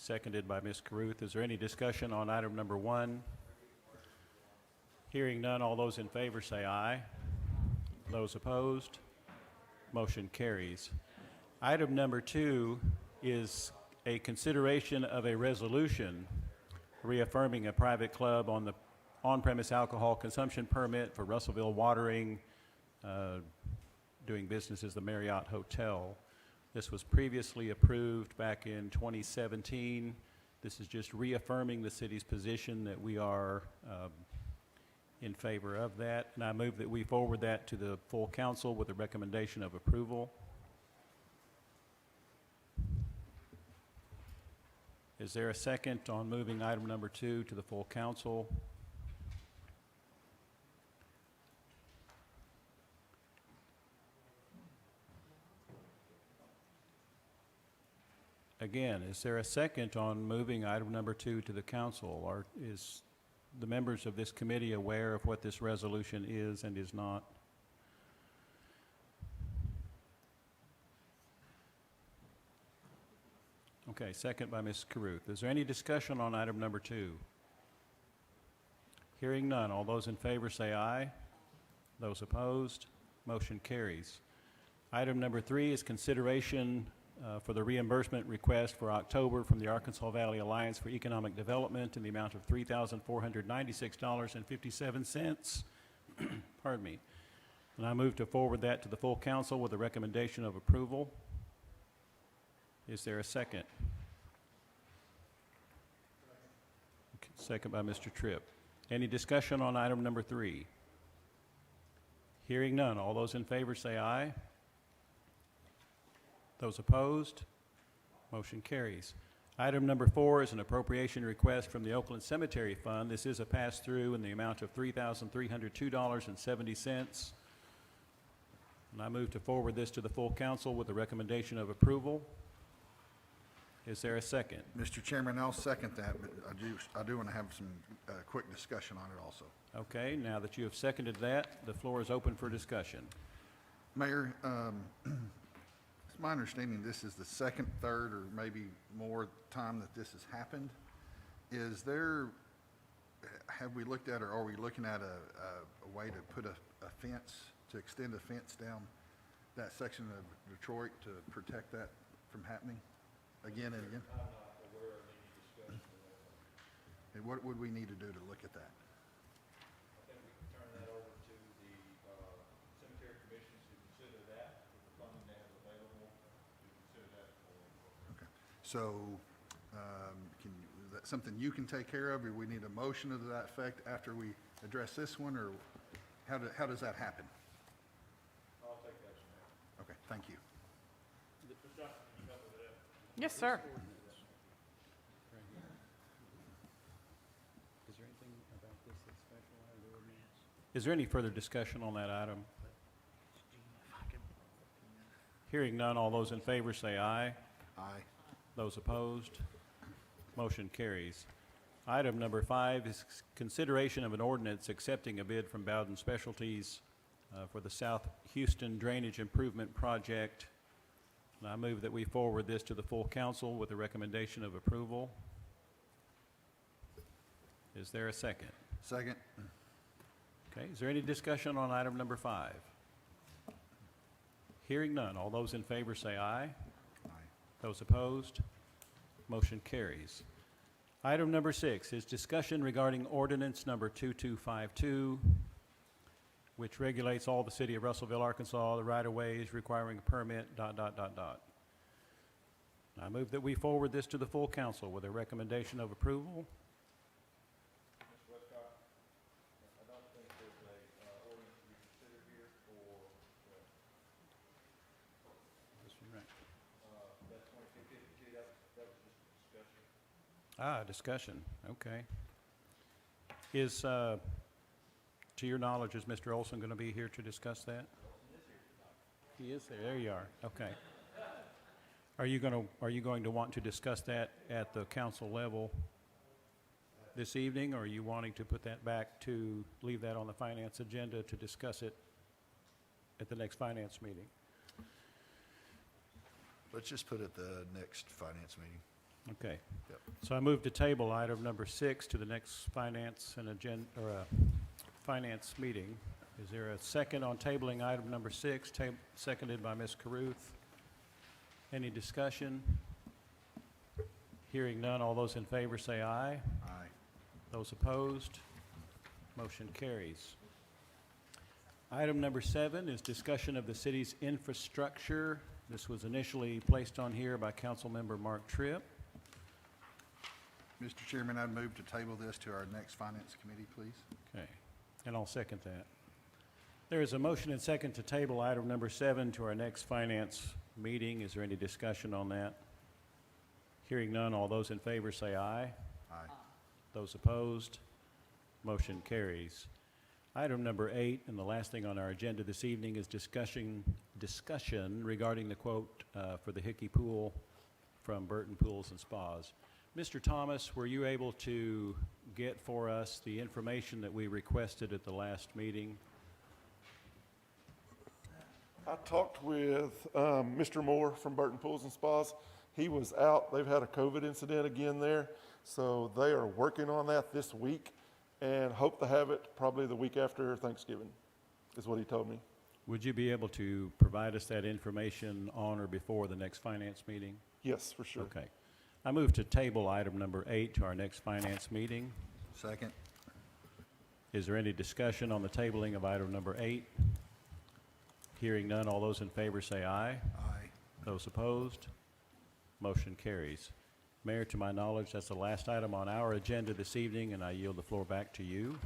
seconded by Ms. Caruth. Is there any discussion on item number 1? Hearing none, all those in favor say aye. Those opposed, motion carries. Item number 2 is a consideration of a resolution reaffirming a private club on the on-premise alcohol consumption permit for Russellville Watering, doing business as the Marriott Hotel. This was previously approved back in 2017. This is just reaffirming the city's position that we are in favor of that, and I move that we forward that to the full council with a recommendation of approval. Is there a second on moving item number 2 to the full council? Again, is there a second on moving item number 2 to the council, or is the members of this committee aware of what this resolution is and is not? Okay, second by Ms. Caruth. Is there any discussion on item number 2? Hearing none, all those in favor say aye. Those opposed, motion carries. Item number 3 is consideration for the reimbursement request for October from the Arkansas Valley Alliance for Economic Development in the amount of $3,496.57. Pardon me. And I move to forward that to the full council with a recommendation of approval. Is there a second? Okay, second by Mr. Tripp. Any discussion on item number 3? Hearing none, all those in favor say aye. Those opposed, motion carries. Item number 4 is an appropriation request from the Oakland Cemetery Fund. This is a pass-through in the amount of $3,302.70. And I move to forward this to the full council with a recommendation of approval. Is there a second? Mr. Chairman, I'll second that, but I do want to have some quick discussion on it also. Okay, now that you have seconded that, the floor is open for discussion. Mayor, it's my understanding this is the second, third, or maybe more time that this has happened. Have we looked at, or are we looking at a way to put a fence, to extend a fence down that section of Detroit to protect that from happening again and again? I'm not aware of any discussion of that. And what would we need to do to look at that? I think we can turn that over to the cemetery commissions to consider that, with the funding they have available, to consider that for. Okay. So, is that something you can take care of, or we need a motion to that effect after we address this one, or how does that happen? I'll take that, Mayor. Okay, thank you. Ms. Johnson, can you help with that? Yes, sir. Is there anything about this that's special out of the ordinance? Is there any further discussion on that item? Hearing none, all those in favor say aye. Aye. Those opposed, motion carries. Item number 5 is consideration of an ordinance accepting a bid from Bowden Specialties for the South Houston Drainage Improvement Project. And I move that we forward this to the full council with a recommendation of approval. Is there a second? Second. Okay, is there any discussion on item number 5? Hearing none, all those in favor say aye. Aye. Those opposed, motion carries. Item number 6 is discussion regarding ordinance number 2252, which regulates all the city of Russellville, Arkansas, the right-of-ways requiring a permit, I move that we forward this to the full council with a recommendation of approval. Mr. Westcott, I don't think there's a ordinance to be considered here for, that 2252, that was just a discussion. Discussion, okay. Is, to your knowledge, is Mr. Olson going to be here to discuss that? He is there. There you are. Okay. Are you going to want to discuss that at the council level this evening, or are you wanting to put that back to leave that on the finance agenda to discuss it at the next finance meeting? Let's just put it the next finance meeting. Okay. Yep. So I move to table item number 6 to the next finance and finance meeting. Is there a second on tabling item number 6, seconded by Ms. Caruth? Any discussion? Hearing none, all those in favor say aye. Aye. Those opposed, motion carries. Item number 7 is discussion of the city's infrastructure. This was initially placed on here by Councilmember Mark Tripp. Mr. Chairman, I'd move to table this to our next finance committee, please. Okay, and I'll second that. There is a motion and second to table item number 7 to our next finance meeting. Is there any discussion on that? Hearing none, all those in favor say aye. Aye. Those opposed, motion carries. Item number 8, and the last thing on our agenda this evening, is discussion regarding the quote for the Hickey Pool from Burton Pools and Spas. Mr. Thomas, were you able to get for us the information that we requested at the last meeting? I talked with Mr. Moore from Burton Pools and Spas. He was out. They've had a COVID incident again there. So they are working on that this week and hope to have it probably the week after Thanksgiving, is what he told me. Would you be able to provide us that information on or before the next finance meeting? Yes, for sure. Okay. I move to table item number 8 to our next finance meeting. Second. Is there any discussion on the tabling of item number 8? Hearing none, all those in favor say aye. Aye. Those opposed, motion carries. Mayor, to my knowledge, that's the last item on our agenda this evening, and I yield the floor back to you.